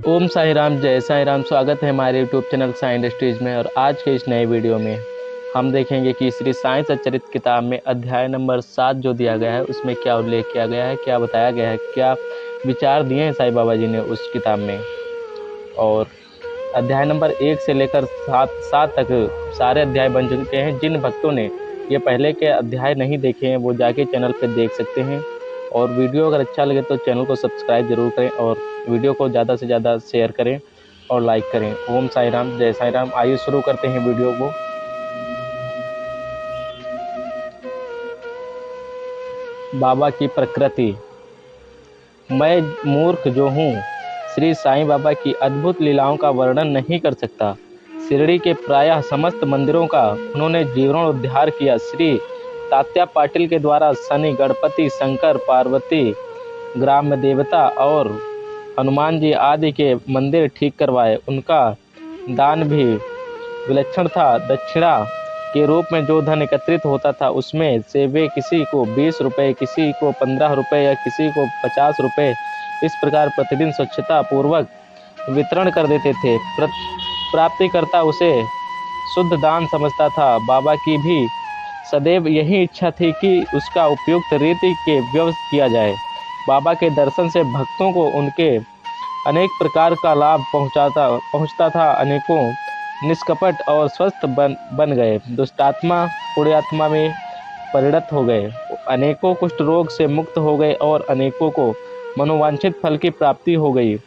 ओम साई राम, जय साई राम। स्वागत है हमारे यूट्यूब चैनल साई इंडस्ट्रीज में। और आज के इस नए वीडियो में हम देखेंगे कि श्री साई सच्चरित किताब में अध्याय नंबर 7 जो दिया गया है उसमें क्या उल्लेख किया गया है, क्या बताया गया है, क्या विचार दिए हैं साईं बाबा जी ने उस किताब में। और अध्याय नंबर 1 से लेकर 7 तक सारे अध्याय बन चुके हैं। जिन भक्तों ने ये पहले के अध्याय नहीं देखे हैं वो जाके चैनल पर देख सकते हैं। और वीडियो अगर अच्छा लगे तो चैनल को सब्सक्राइब जरूर करें और वीडियो को ज़्यादा से ज़्यादा शेयर करें और लाइक करें। ओम साई राम, जय साई राम। आइए शुरू करते हैं वीडियो को। बाबा की प्रकृति। मैं मूर्ख जो हूँ, श्री साईं बाबा की अद्भुत लीलाओं का वर्णन नहीं कर सकता। शिरडी के प्रायः समस्त मंदिरों का उन्होंने जीर्णोद्धार किया। श्री तात्या पाटिल के द्वारा शनि, गणपति, शंकर, पार्वती, ग्राम देवता और हनुमान जी आदि के मंदिर ठीक करवाए। उनका दान भी विलक्षण था। दक्षिणा के रूप में जो धन एकत्रित होता था उसमें से वे किसी को 20 रुपये, किसी को 15 रुपये या किसी को 50 रुपये इस प्रकार प्रतिदिन स्वच्छता पूर्वक वितरण कर देते थे। प्राप्तिकर्ता उसे शुद्ध दान समझता था। बाबा की भी सदैव यही इच्छा थी कि उसका उपयुक्त रीति के व्यवस्थित किया जाए। बाबा के दर्शन से भक्तों को उनके अनेक प्रकार का लाभ पहुंचता था। अनेकों निष्कपट और स्वस्थ बन गए, दुष्टात्मा पुण्यात्मा में परिणत हो गए, अनेकों कुष्ठ रोग से मुक्त हो गए और अनेकों को मनोवांछित फल की प्राप्ति हो गई।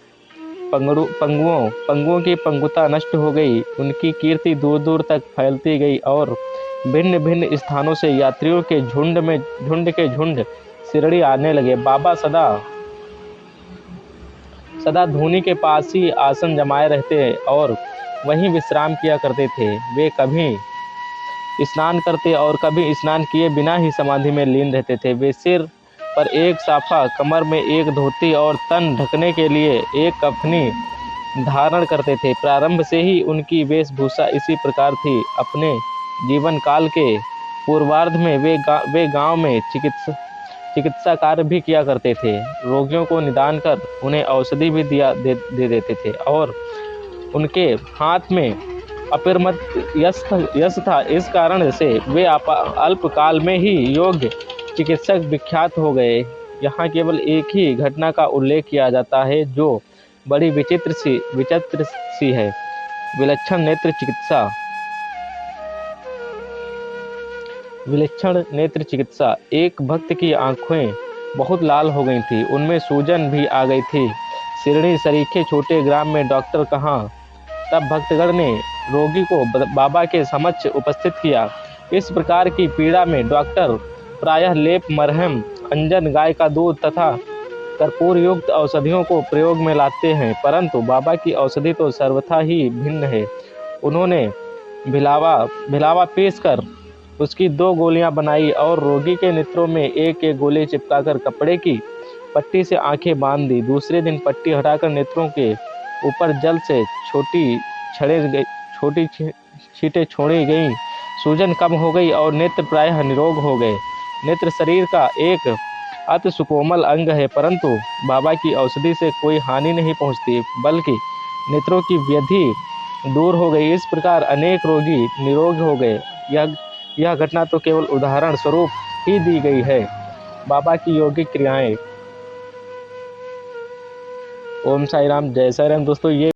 पंगुओं की पंगुता नष्ट हो गई, उनकी कीर्ति दूर दूर तक फैलती गई और भिन्न भिन्न स्थानों से यात्रियों के झुंड के झुंड शिरडी आने लगे। बाबा सदा धूनी के पास ही आसन जमाए रहते और वहीं विश्राम किया करते थे। वे कभी स्नान करते और कभी स्नान किए बिना ही समाधि में लीन रहते थे। वे सिर पर एक साफा, कमर में एक धोती और तन ढकने के लिए एक कफनी धारण करते थे। प्रारंभ से ही उनकी वेशभूषा इसी प्रकार थी। अपने जीवन काल के पूर्वार्ध में वे गांव में चिकित्सा कार्य भी किया करते थे। रोगियों को निदान कर उन्हें औषधि भी दे देते थे और उनके हाथ में अपरिमित यश था। इस कारण से वे अल्पकाल में ही योग्य चिकित्सक विख्यात हो गए। यहाँ केवल एक ही घटना का उल्लेख किया जाता है जो बड़ी विचित्र सी है। विलक्षण नेत्र चिकित्सा। एक भक्त की आंखें बहुत लाल हो गई थी, उनमें सूजन भी आ गई थी। शिरडी सरीखे छोटे ग्राम में डॉक्टर कहाँ। तब भक्तगण ने रोगी को बाबा के समक्ष उपस्थित किया। इस प्रकार की पीड़ा में डॉक्टर प्रायः लेप, मरहम, अंजन, गाय का दूध तथा कर्पूर युक्त औषधियों को प्रयोग में लाते हैं, परंतु बाबा की औषधि तो सर्वथा ही भिन्न है। उन्होंने भिलावा पीस कर उसकी 2 गोलियां बनाई और रोगी के नेत्रों में एक एक गोली चिपकाकर कपड़े की पट्टी से आंखें बांध दी। दूसरे दिन पट्टी हटाकर नेत्रों के ऊपर जल से छोटी छींटें छोड़ी गईं। सूजन कम हो गई और नेत्र प्रायः निरोग हो गए। नेत्र शरीर का एक अति सुकोमल अंग है, परंतु बाबा की औषधि से कोई हानि नहीं पहुंचती, बल्कि नेत्रों की व्याधि दूर हो गई। इस प्रकार अनेक रोगी निरोग हो गए। यह घटना तो केवल उदाहरण स्वरूप ही दी गई है। बाबा की योगिक क्रियाएं। ओम साई राम, जय साई राम। दोस्तों, ये